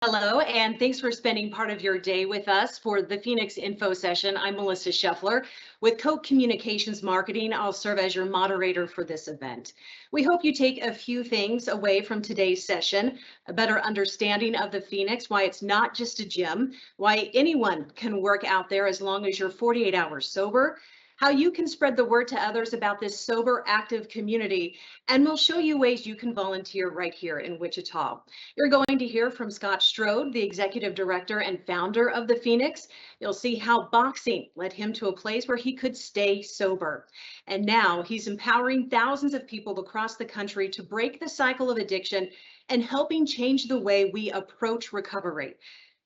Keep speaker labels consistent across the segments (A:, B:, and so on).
A: Hello, and thanks for spending part of your day with us for the Phoenix Info Session. I'm Melissa Scheffler with Koch Communications Marketing. I'll serve as your moderator for this event. We hope you take a few things away from today's session, a better understanding of the Phoenix, why it's not just a gym, why anyone can work out there as long as you're 48 hours sober, how you can spread the word to others about this sober, active community, and we'll show you ways you can volunteer right here in Wichita. You're going to hear from Scott Strode, the executive director and founder of the Phoenix. You'll see how boxing led him to a place where he could stay sober. And now he's empowering thousands of people across the country to break the cycle of addiction and helping change the way we approach recovery.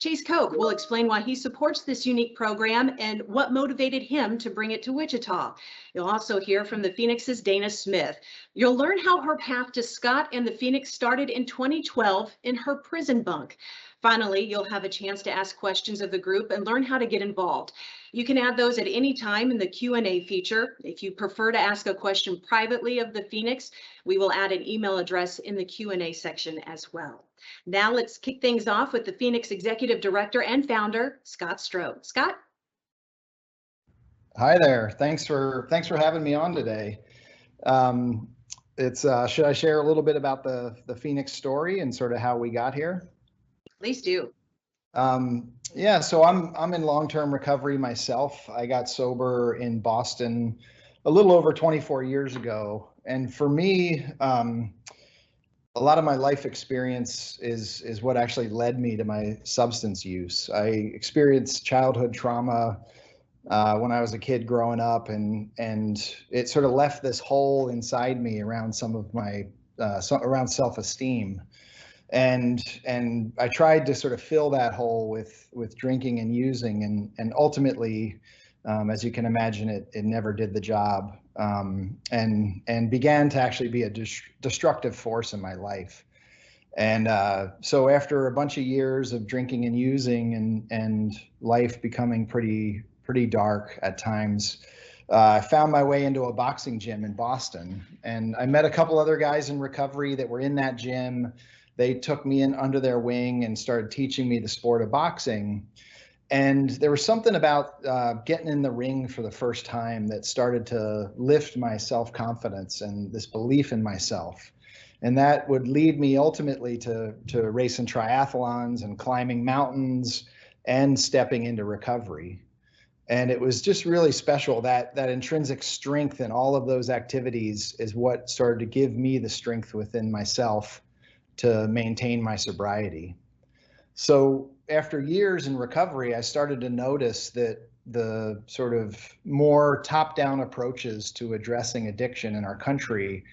A: Chase Koch will explain why he supports this unique program and what motivated him to bring it to Wichita. You'll also hear from the Phoenix's Dana Smith. You'll learn how her path to Scott and the Phoenix started in 2012 in her prison bunk. Finally, you'll have a chance to ask questions of the group and learn how to get involved. You can add those at any time in the Q&A feature. If you prefer to ask a question privately of the Phoenix, we will add an email address in the Q&A section as well. Now let's kick things off with the Phoenix Executive Director and Founder, Scott Strode. Scott?
B: Hi there. Thanks for having me on today. Should I share a little bit about the Phoenix story and sort of how we got here?
A: Please do.
B: Yeah, so I'm in long-term recovery myself. I got sober in Boston a little over 24 years ago, and for me, a lot of my life experience is what actually led me to my substance use. I experienced childhood trauma when I was a kid growing up, and it sort of left this hole inside me around some of my around self-esteem, and I tried to sort of fill that hole with drinking and using, and ultimately, as you can imagine, it never did the job, and began to actually be a destructive force in my life. And so after a bunch of years of drinking and using, and life becoming pretty dark at times, I found my way into a boxing gym in Boston, and I met a couple other guys in recovery that were in that gym. They took me in under their wing and started teaching me the sport of boxing. And there was something about getting in the ring for the first time that started to lift my self-confidence and this belief in myself. And that would lead me ultimately to racing triathlons and climbing mountains and stepping into recovery. And it was just really special. That intrinsic strength in all of those activities is what started to give me the strength within myself to maintain my sobriety. So after years in recovery, I started to notice that the sort of more top-down approaches to addressing addiction in our country,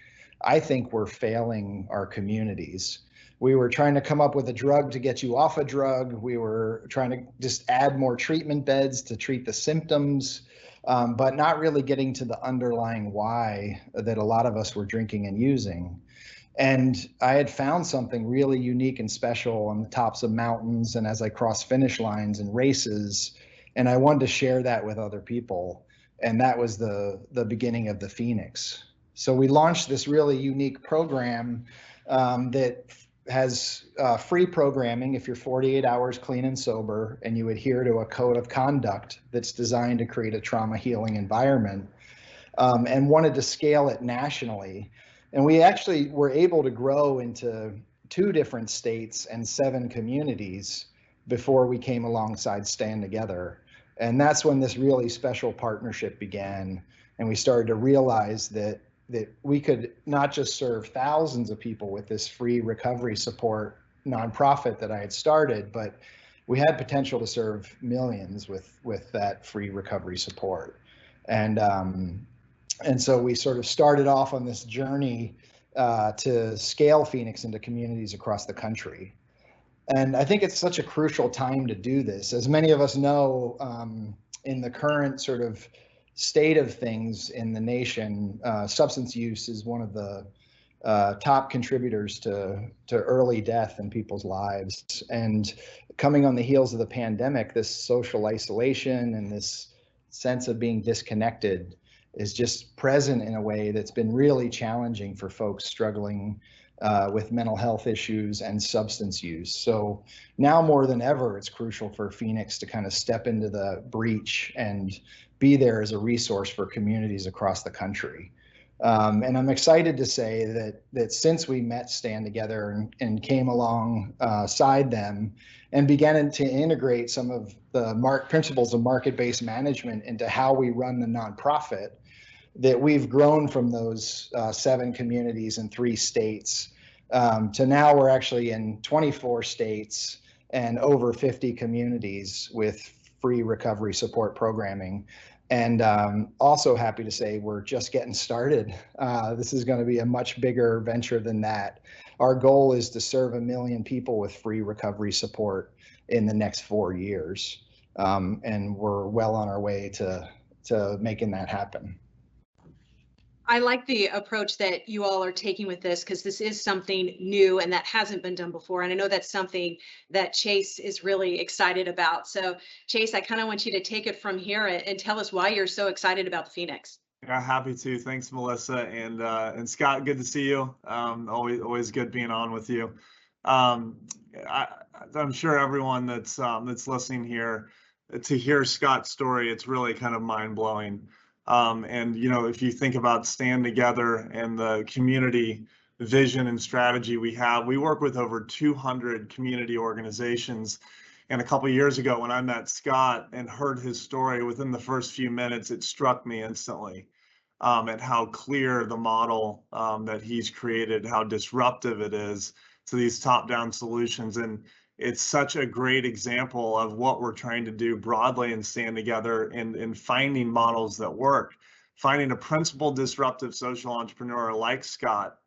B: I think, were failing our communities. We were trying to come up with a drug to get you off a drug. We were trying to just add more treatment beds to treat the symptoms, but not really getting to the underlying why that a lot of us were drinking and using. And I had found something really unique and special on the tops of mountains and as I crossed finish lines and races, and I wanted to share that with other people. And that was the beginning of the Phoenix. So we launched this really unique program that has free programming if you're 48 hours clean and sober and you adhere to a code of conduct that's designed to create a trauma healing environment, and wanted to scale it nationally. And we actually were able to grow into 2 different states and 7 communities before we came alongside Stand Together. And that's when this really special partnership began. And we started to realize that we could not just serve thousands of people with this free recovery support nonprofit that I had started, but we had potential to serve millions with that free recovery support. And so we sort of started off on this journey to scale Phoenix into communities across the country. And I think it's such a crucial time to do this. As many of us know, in the current sort of state of things in the nation, substance use is one of the top contributors to early death in people's lives. And coming on the heels of the pandemic, this social isolation and this sense of being disconnected is just present in a way that's been really challenging for folks struggling with mental health issues and substance use. So now more than ever, it's crucial for Phoenix to kind of step into the breach and be there as a resource for communities across the country. And I'm excited to say that since we met Stand Together and came alongside them and began to integrate some of the principles of market-based management into how we run the nonprofit, that we've grown from those 7 communities in 3 states to now we're actually in 24 states and over 50 communities with free recovery support programming. And also happy to say we're just getting started. This is going to be a much bigger venture than that. Our goal is to serve 1 million people with free recovery support in the next 4 years. And we're well on our way to making that happen.
A: I like the approach that you all are taking with this, because this is something new and that hasn't been done before. And I know that's something that Chase is really excited about. So Chase, I kind of want you to take it from here and tell us why you're so excited about the Phoenix.
C: Yeah, happy to. Thanks, Melissa, and Scott. Good to see you. Always good being on with you. I'm sure everyone that's listening here, to hear Scott's story, it's really kind of mind blowing. And if you think about Stand Together and the community vision and strategy we work with over 200 community organizations. And a couple of years ago, when I met Scott and heard his story, within the first few minutes, it struck me instantly at how clear the model that he's created, how disruptive it is to these top-down solutions. And it's such a great example of what we're trying to do broadly and Stand Together in finding models that work, finding a principled disruptive social entrepreneur like Scott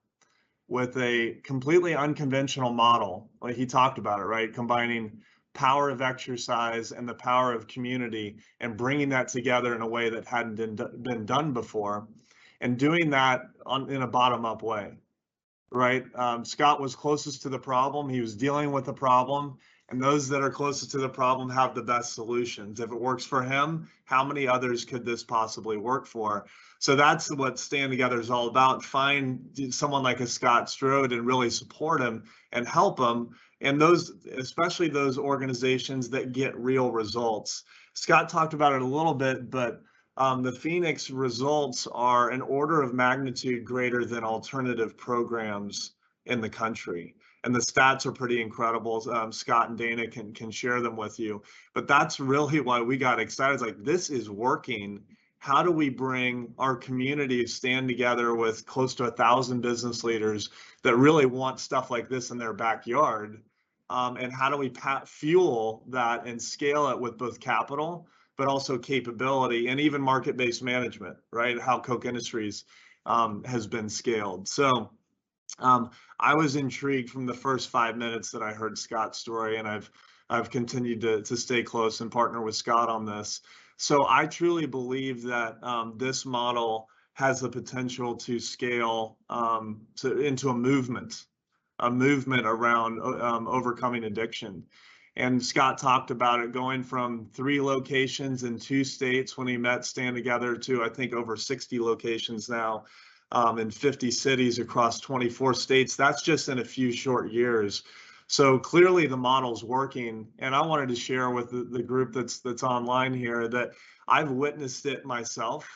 C: with a completely unconventional model, like he talked about it, right? Combining power of exercise and the power of community and bringing that together in a way that hadn't been done before, and doing that in a bottom-up way, right? Scott was closest to the problem. He was dealing with the problem, and those that are closest to the problem have the best solutions. If it works for him, how many others could this possibly work for? So that's what Stand Together is all about. Find someone like a Scott Strode and really support him and help him. And those, especially those organizations that get real results. Scott talked about it a little bit, but the Phoenix results are an order of magnitude greater than alternative programs in the country. And the stats are pretty incredible. Scott and Dana can share them with you. But that's really why we got excited. It's like, this is working. How do we bring our community to stand together with close to 1,000 business leaders that really want stuff like this in their backyard? And how do we fuel that and scale it with both capital, but also capability and even market-based management, right? How Koch Industries has been scaled. So I was intrigued from the first 5 minutes that I heard Scott's story, and I've continued to stay close and partner with Scott on this. So I truly believe that this model has the potential to scale into a movement around overcoming addiction. And Scott talked about it going from 3 locations in 2 states when he met Stand Together to, I think, over 60 locations now in 50 cities across 24 states. That's just in a few short years. So clearly the model's working. And I wanted to share with the group that's online here that I've witnessed it myself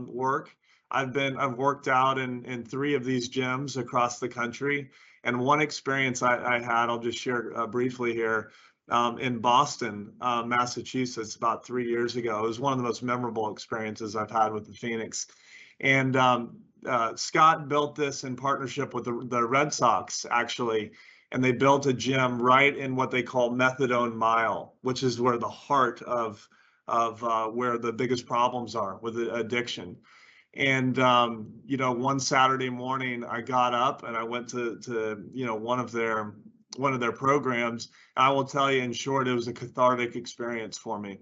C: work. I've worked out in 3 of these gyms across the country. And one experience I had, I'll just share briefly here, in Boston, Massachusetts, about 3 years ago. It was one of the most memorable experiences I've had with the Phoenix. And Scott built this in partnership with the Red Sox, actually. And they built a gym right in what they call Methadone Mile, which is where the heart of where the biggest problems are with addiction. And one Saturday morning, I got up and I went to one of their programs. I will tell you, in short, it was a cathartic experience for me.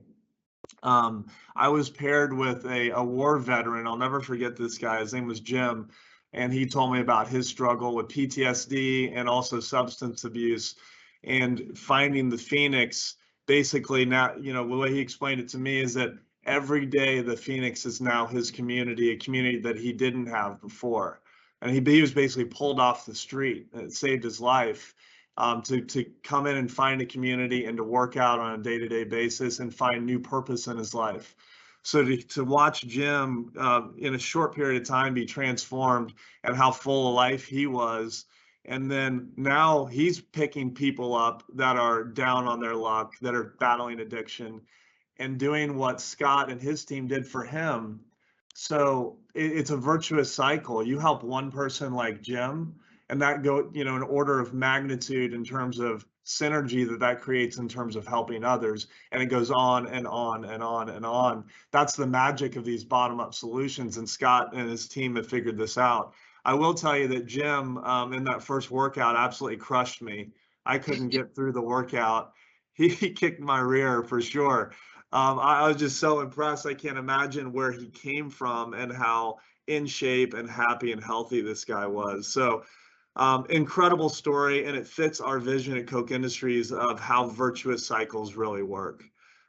C: I was paired with a war veteran. I'll never forget this guy. His name was Jim. And he told me about his struggle with PTSD and also substance abuse, and finding the Phoenix. Basically, now, the way he explained it to me is that every day the Phoenix is now his community, a community that he didn't have before. and he was basically pulled off the street. It saved his life. To come in and find a community and to work out on a day-to-day basis and find new purpose in his life. So to watch Jim in a short period of time be transformed and how full of life he was, and then now he's picking people up that are down on their luck, that are battling addiction, and doing what Scott and his team did for him. So it's a virtuous cycle. You help one person like Jim, and that an order of magnitude in terms of synergy that creates in terms of helping others, and it goes on and on and on and on. That's the magic of these bottom-up solutions, and Scott and his team have figured this out. I will tell you that Jim in that first workout absolutely crushed me. I couldn't get through the workout. He kicked my rear for sure. I was just so impressed. I can't imagine where he came from and how in shape and happy and healthy this guy was. So incredible story, and it fits our vision at Koch Industries of how virtuous cycles really work.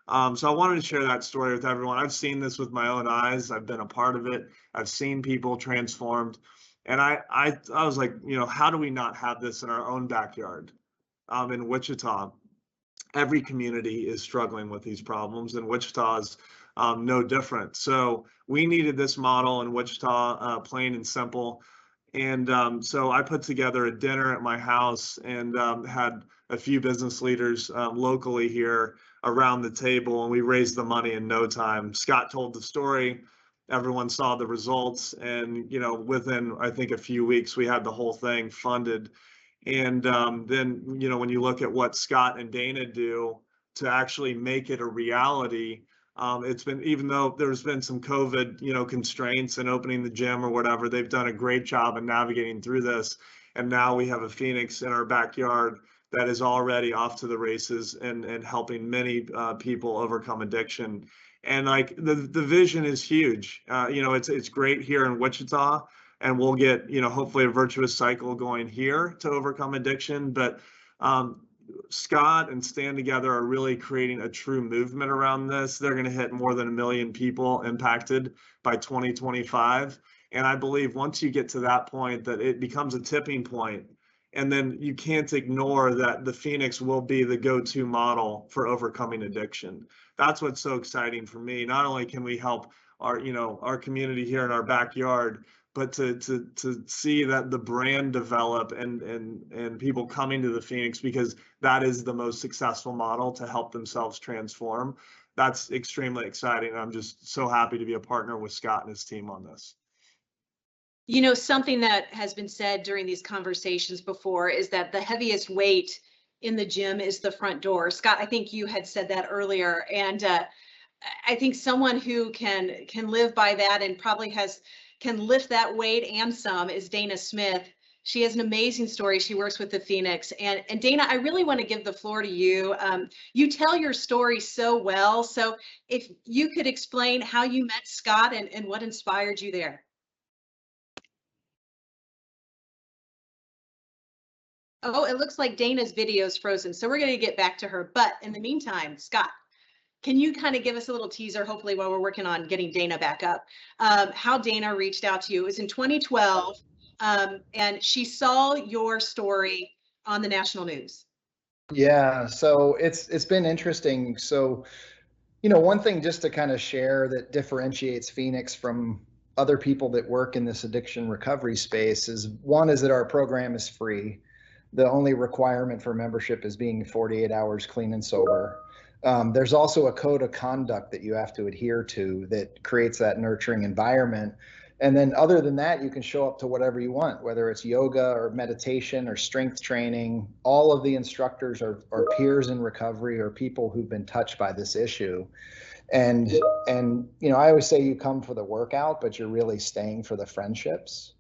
C: So I wanted to share that story with everyone. I've seen this with my own eyes. I've been a part of it. I've seen people transformed. And I was like, how do we not have this in our own backyard in Wichita? Every community is struggling with these problems, and Wichita is no different. So we needed this model in Wichita, plain and simple. And so I put together a dinner at my house and had a few business leaders locally here around the table, and we raised the money in no time. Scott told the story. Everyone saw the results, and within I think a few weeks we had the whole thing funded. And then, when you look at what Scott and Dana do to actually make it a reality, it's been, even though there's been some COVID, constraints in opening the gym or whatever, they've done a great job in navigating through this. And now we have a Phoenix in our backyard that is already off to the races and helping many people overcome addiction. And like the vision is huge. It's great here in Wichita. And we'll get, hopefully a virtuous cycle going here to overcome addiction. But Scott and Stand Together are really creating a true movement around this. They're going to hit more than 1 million people impacted by 2025. And I believe once you get to that point, that it becomes a tipping point. And then you can't ignore that the Phoenix will be the go-to model for overcoming addiction. That's what's so exciting for me. Not only can we help our community here in our backyard, but to see that the brand develop and people coming to the Phoenix because that is the most successful model to help themselves transform. That's extremely exciting. I'm just so happy to be a partner with Scott and his team on this.
A: Something that has been said during these conversations before is that the heaviest weight in the gym is the front door. Scott, I think you had said that earlier. And I think someone who can live by that and probably can lift that weight and some is Dana Smith. She has an amazing story. She works with the Phoenix. And Dana, I really want to give the floor to you. You tell your story so well. So if you could explain how you met Scott and what inspired you there. Oh, it looks like Dana's video is frozen. So we're going to get back to her. But in the meantime, Scott, can you kind of give us a little teaser, hopefully while we're working on getting Dana back up, how Dana reached out to you? It was in 2012, and she saw your story on the national news.
B: Yeah, so it's been interesting. So, one thing just to kind of share that differentiates Phoenix from other people that work in this addiction recovery space is that our program is free. The only requirement for membership is being 48 hours clean and sober. There's also a code of conduct that you have to adhere to that creates that nurturing environment. And then other than that, you can show up to whatever you want, whether it's yoga or meditation or strength training. All of the instructors are peers in recovery or people who've been touched by this issue. And I always say you come for the workout, but you're really staying for the friendships.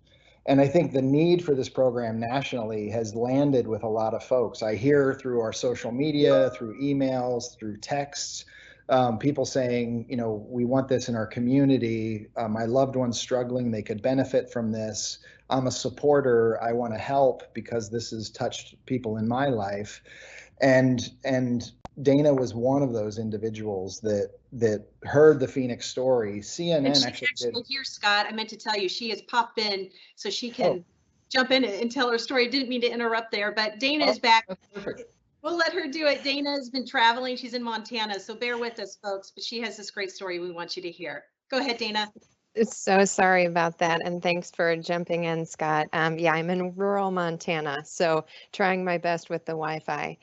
B: And I think the need for this program nationally has landed with a lot of folks. I hear through our social media, through emails, through texts, people saying, we want this in our community. My loved one's struggling. They could benefit from this. I'm a supporter. I want to help because this has touched people in my life. And Dana was one of those individuals that heard the Phoenix story. CNN
A: And she's
B: actually
A: actually
B: did.
A: here, Scott. I meant to tell you, she has popped in so she can
B: Oh.
A: jump in and tell her story. Didn't mean to interrupt there, but Dana
B: Oh,
A: is back.
B: that's perfect.
A: We'll let her do it. Dana has been traveling. She's in Montana, so bear with us, folks, but she has this great story we want you to hear. Go ahead, Dana.
D: So sorry about that, and thanks for jumping in, Scott. Yeah, I'm in rural Montana, so trying my best with the Wi-Fi.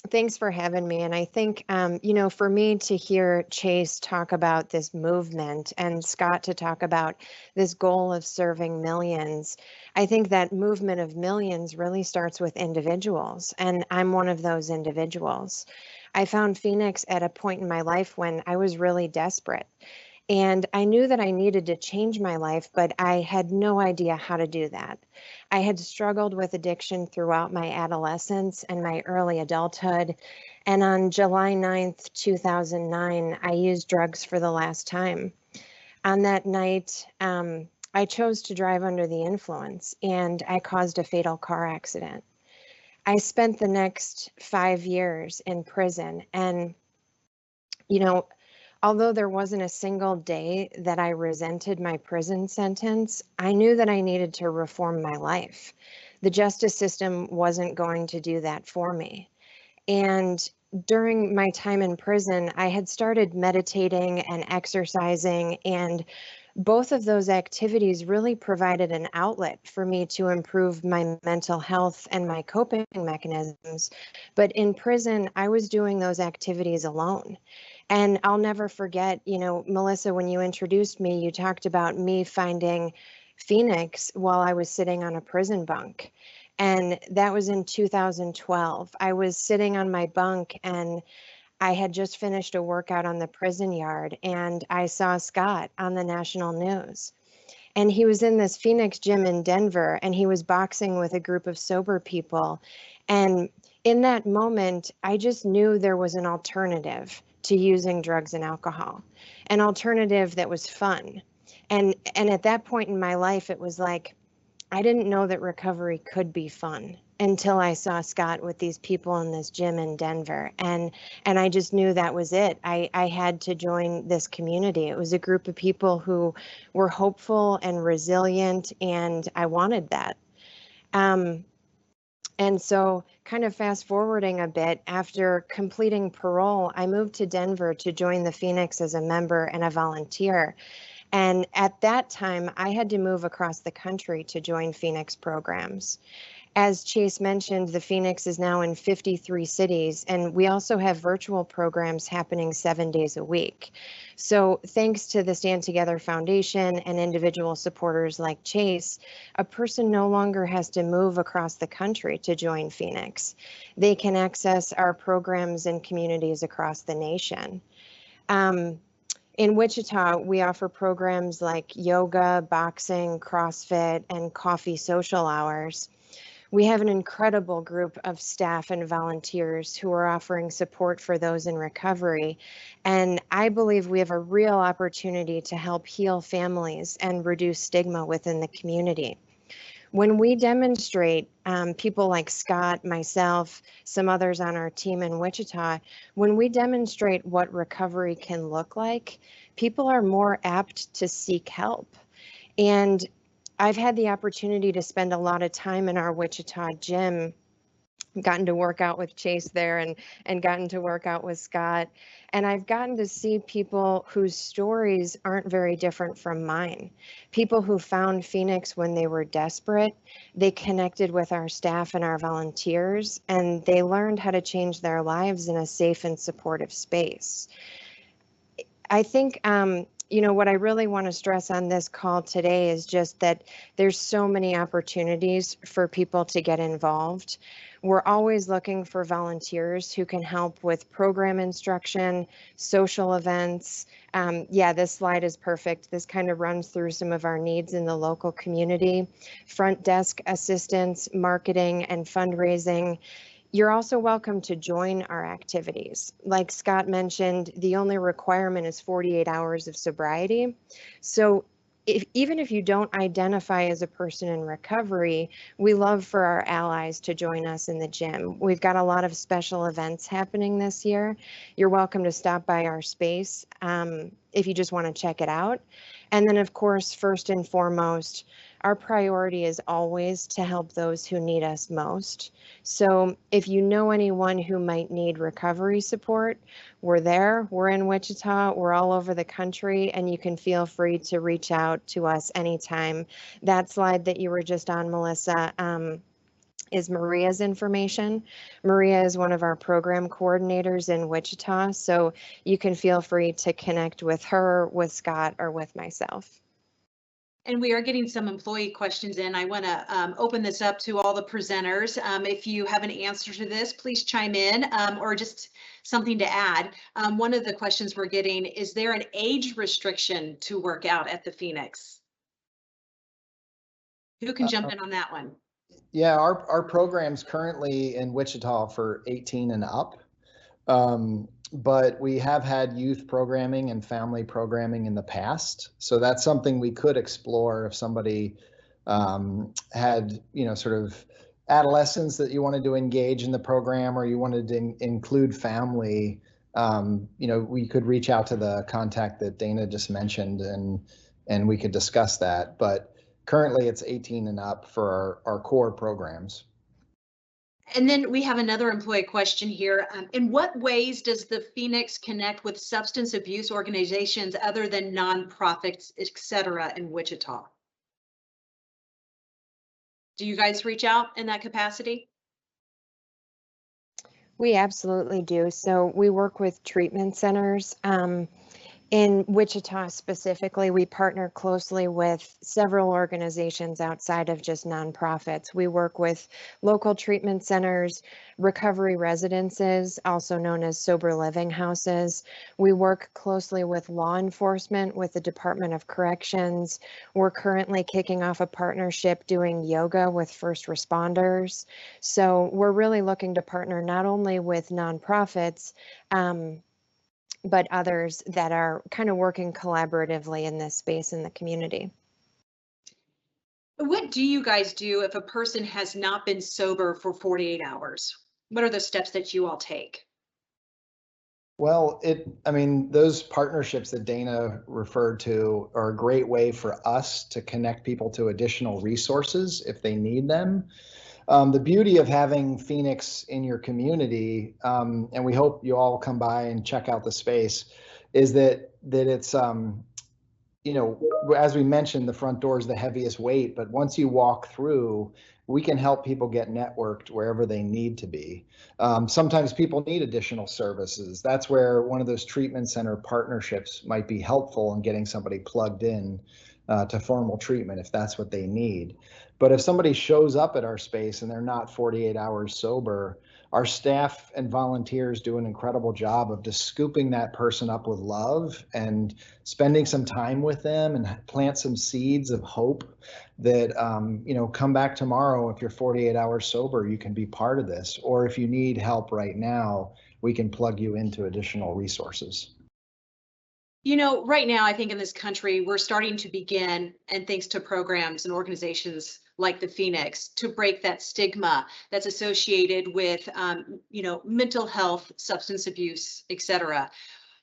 D: Thanks for having me. And I think, for me to hear Chase talk about this movement and Scott to talk about this goal of serving millions, I think that movement of millions really starts with individuals, and I'm one of those individuals. I found Phoenix at a point in my life when I was really desperate. And I knew that I needed to change my life, but I had no idea how to do that. I had struggled with addiction throughout my adolescence and my early adulthood. And on July 9th, 2009, I used drugs for the last time. On that night, I chose to drive under the influence and I caused a fatal car accident. I spent the next 5 years in prison and, you know, although there wasn't a single day that I resented my prison sentence, I knew that I needed to reform my life. The justice system wasn't going to do that for me. And during my time in prison, I had started meditating and exercising, and both of those activities really provided an outlet for me to improve my mental health and my coping mechanisms. But in prison, I was doing those activities alone. And I'll never forget, Melissa, when you introduced me, you talked about me finding Phoenix while I was sitting on a prison bunk. And that was in 2012. I was sitting on my bunk and I had just finished a workout on the prison yard and I saw Scott on the national news. And he was in this Phoenix gym in Denver and he was boxing with a group of sober people. And in that moment, I just knew there was an alternative to using drugs and alcohol, an alternative that was fun. And at that point in my life, it was like, I didn't know that recovery could be fun until I saw Scott with these people in this gym in Denver. And I just knew that was it. I had to join this community. It was a group of people who were hopeful and resilient, and I wanted that. And so kind of fast forwarding a bit, after completing parole, I moved to Denver to join the Phoenix as a member and a volunteer. And at that time, I had to move across the country to join Phoenix programs. As Chase mentioned, the Phoenix is now in 53 cities, and we also have virtual programs happening 7 days a week. So thanks to the Stand Together Foundation and individual supporters like Chase, a person no longer has to move across the country to join Phoenix. They can access our programs in communities across the nation. In Wichita, we offer programs like yoga, boxing, CrossFit, and coffee social hours. We have an incredible group of staff and volunteers who are offering support for those in recovery. And I believe we have a real opportunity to help heal families and reduce stigma within the community. When we demonstrate, people like Scott, myself, some others on our team in Wichita, when we demonstrate what recovery can look like, people are more apt to seek help. And I've had the opportunity to spend a lot of time in our Wichita gym, gotten to work out with Chase there and gotten to work out with Scott. And I've gotten to see people whose stories aren't very different from mine. People who found Phoenix when they were desperate, they connected with our staff and our volunteers, and they learned how to change their lives in a safe and supportive space. I think, what I really want to stress on this call today is just that there's so many opportunities for people to get involved. We're always looking for volunteers who can help with program instruction, social events. This slide is perfect. This kind of runs through some of our needs in the local community: front desk assistance, marketing, and fundraising. You're also welcome to join our activities. Like Scott mentioned, the only requirement is 48 hours of sobriety. So even if you don't identify as a person in recovery, we love for our allies to join us in the gym. We've got a lot of special events happening this year. You're welcome to stop by our space if you just want to check it out. And then, of course, first and foremost, our priority is always to help those who need us most. So if you know anyone who might need recovery support, we're there. We're in Wichita. We're all over the country, and you can feel free to reach out to us anytime. That slide that you were just on, Melissa, is Maria's information. Maria is one of our program coordinators in Wichita, so you can feel free to connect with her, with Scott, or with myself.
A: And we are getting some employee questions in. I want to open this up to all the presenters. If you have an answer to this, please chime in or just something to add. One of the questions we're getting, is there an age restriction to work out at the Phoenix? Who can jump in on that one?
B: Yeah, our program's currently in Wichita for 18 and up. But we have had youth programming and family programming in the past. So that's something we could explore if somebody had, sort of adolescents that you wanted to engage in the program, or you wanted to include family. We could reach out to the contact that Dana just mentioned, and we could discuss that. But currently it's 18 and up for our core programs.
A: And then we have another employee question here. In what ways does the Phoenix connect with substance abuse organizations other than nonprofits, et cetera, in Wichita? Do you guys reach out in that capacity?
D: We absolutely do. So we work with treatment centers. In Wichita specifically, we partner closely with several organizations outside of just nonprofits. We work with local treatment centers, recovery residences, also known as sober living houses. We work closely with law enforcement, with the Department of Corrections. We're currently kicking off a partnership doing yoga with first responders. So we're really looking to partner not only with nonprofits, but others that are kind of working collaboratively in this space in the community.
A: What do you guys do if a person has not been sober for 48 hours? What are the steps that you all take?
B: Well, those partnerships that Dana referred to are a great way for us to connect people to additional resources if they need them. The beauty of having Phoenix in your community, and we hope you all come by and check out the space, is that it's, as we mentioned, the front door is the heaviest weight, but once you walk through, we can help people get networked wherever they need to be. Sometimes people need additional services. That's where one of those treatment center partnerships might be helpful in getting somebody plugged in to formal treatment if that's what they need. But if somebody shows up at our space and they're not 48 hours sober, our staff and volunteers do an incredible job of just scooping that person up with love and spending some time with them and plant some seeds of hope that, come back tomorrow. If you're 48 hours sober, you can be part of this. Or if you need help right now, we can plug you into additional resources.
A: Right now, I think in this country, we're starting to begin, and thanks to programs and organizations like the Phoenix, to break that stigma that's associated with, mental health, substance abuse, et cetera.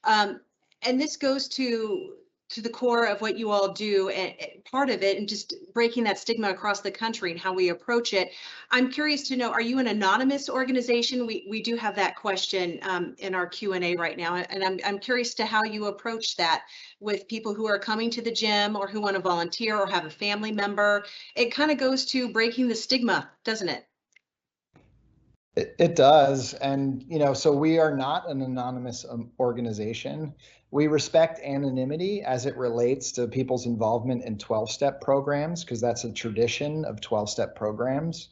A: And this goes to the core of what you all do, and part of it, and just breaking that stigma across the country and how we approach it. I'm curious to know, are you an anonymous organization? We do have that question in our Q&A right now, and I'm curious to how you approach that with people who are coming to the gym or who want to volunteer or have a family member. It kind of goes to breaking the stigma, doesn't it?
B: It does. And, so we are not an anonymous organization. We respect anonymity as it relates to people's involvement in 12-step programs, because that's a tradition of 12-step programs.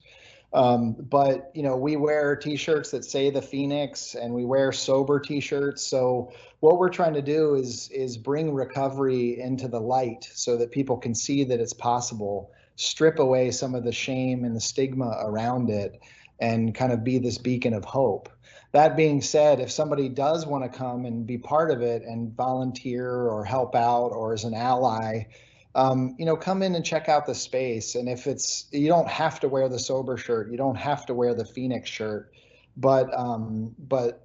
B: But, we wear t-shirts that say the Phoenix, and we wear sober t-shirts. So what we're trying to do is bring recovery into the light so that people can see that it's possible, strip away some of the shame and the stigma around it, and kind of be this beacon of hope. That being said, if somebody does want to come and be part of it and volunteer or help out or as an ally, come in and check out the space. And if you don't have to wear the sober shirt, you don't have to wear the Phoenix shirt, but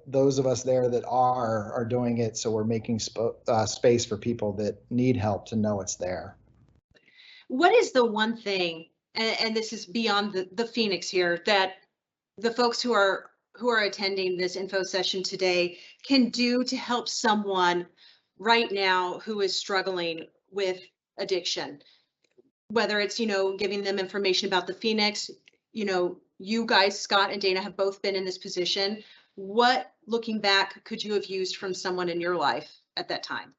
B: those of us there that are doing it, so we're making space for people that need help to know it's there.
A: What is the one thing, and this is beyond the Phoenix here, that the folks who are attending this info session today can do to help someone right now who is struggling with addiction? Whether it's, giving them information about the Phoenix, you guys, Scott and Dana, have both been in this position. What, looking back, could you have used from someone in your life at that time?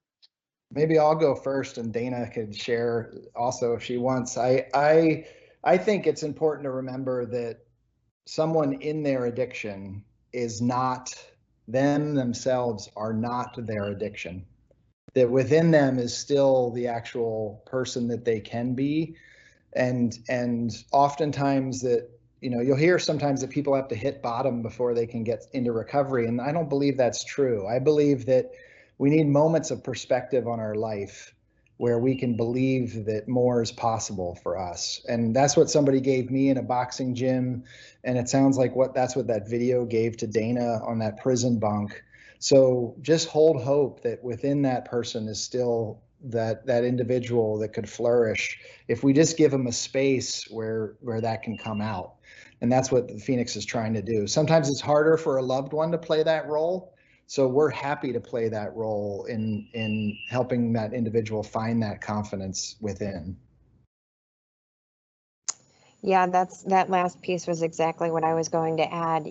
B: Maybe I'll go first, and Dana could share also if she wants. I think it's important to remember that someone in their addiction is not themselves are not their addiction. That within them is still the actual person that they can be, and oftentimes that you'll hear sometimes that people have to hit bottom before they can get into recovery, and I don't believe that's true. I believe that we need moments of perspective on our life where we can believe that more is possible for us. And that's what somebody gave me in a boxing gym. And it sounds like that's what that video gave to Dana on that prison bunk. So just hold hope that within that person is still that individual that could flourish if we just give them a space where that can come out. And that's what the Phoenix is trying to do. Sometimes it's harder for a loved one to play that role. So we're happy to play that role in helping that individual find that confidence within.
D: Yeah, that last piece was exactly what I was going to add.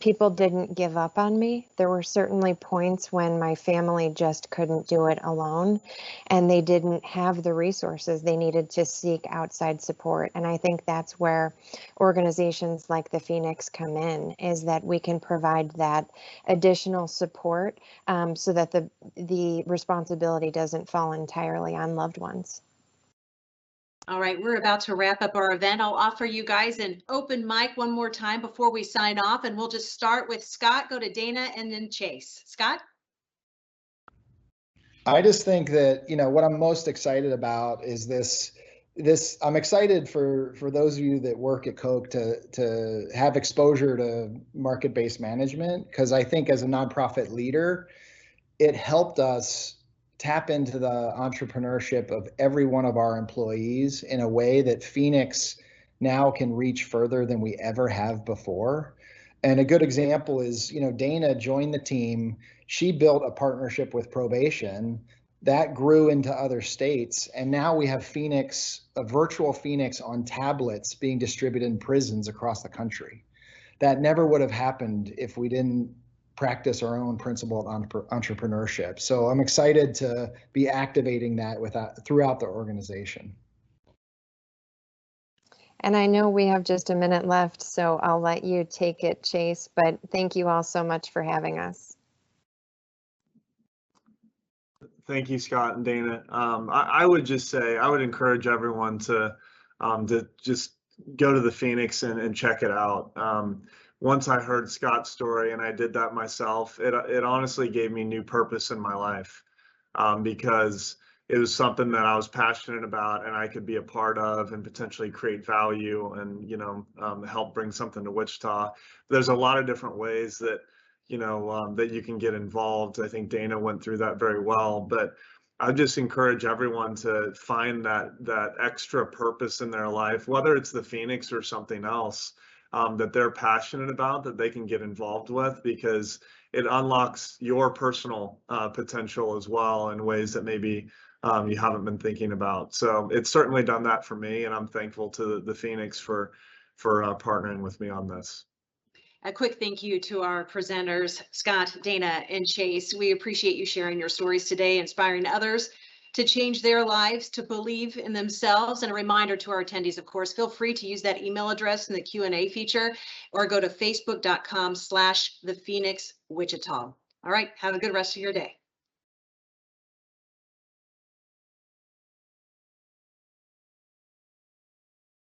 D: People didn't give up on me. There were certainly points when my family just couldn't do it alone, and they didn't have the resources. They needed to seek outside support. And I think that's where organizations like the Phoenix come in, is that we can provide that additional support so that the responsibility doesn't fall entirely on loved ones.
A: All right, we're about to wrap up our event. I'll offer you guys an open mic one more time before we sign off, and we'll just start with Scott, go to Dana, and then Chase. Scott?
B: I just think that, what I'm most excited about is this. I'm excited for those of you that work at Koch to have exposure to market-based management, because I think as a nonprofit leader, it helped us tap into the entrepreneurship of every one of our employees in a way that Phoenix now can reach further than we ever have before. And a good example is, Dana joined the team. She built a partnership with probation that grew into other states. And now we have Phoenix, a virtual Phoenix on tablets being distributed in prisons across the country. That never would have happened if we didn't practice our own principle of entrepreneurship. So I'm excited to be activating that throughout the organization.
D: And I know we have just a minute left, so I'll let you take it, Chase, but thank you all so much for having us.
C: Thank you, Scott and Dana. I would just say, I would encourage everyone to just go to the Phoenix and check it out. Once I heard Scott's story, and I did that myself, it honestly gave me new purpose in my life, because it was something that I was passionate about and I could be a part of and potentially create value and, help bring something to Wichita. There's a lot of different ways that, that you can get involved. I think Dana went through that very well, but I just encourage everyone to find that extra purpose in their life, whether it's the Phoenix or something else that they're passionate about, that they can get involved with, because it unlocks your personal potential as well in ways that maybe you haven't been thinking about. So it's certainly done that for me, and I'm thankful to the Phoenix for partnering with me on this.
A: A quick thank you to our presenters, Scott, Dana, and Chase. We appreciate you sharing your stories today, inspiring others to change their lives, to believe in themselves. And a reminder to our attendees, of course, feel free to use that email address in the Q&A feature, or go to facebook.com/thephoenixwichita. All right, have a good rest of your day.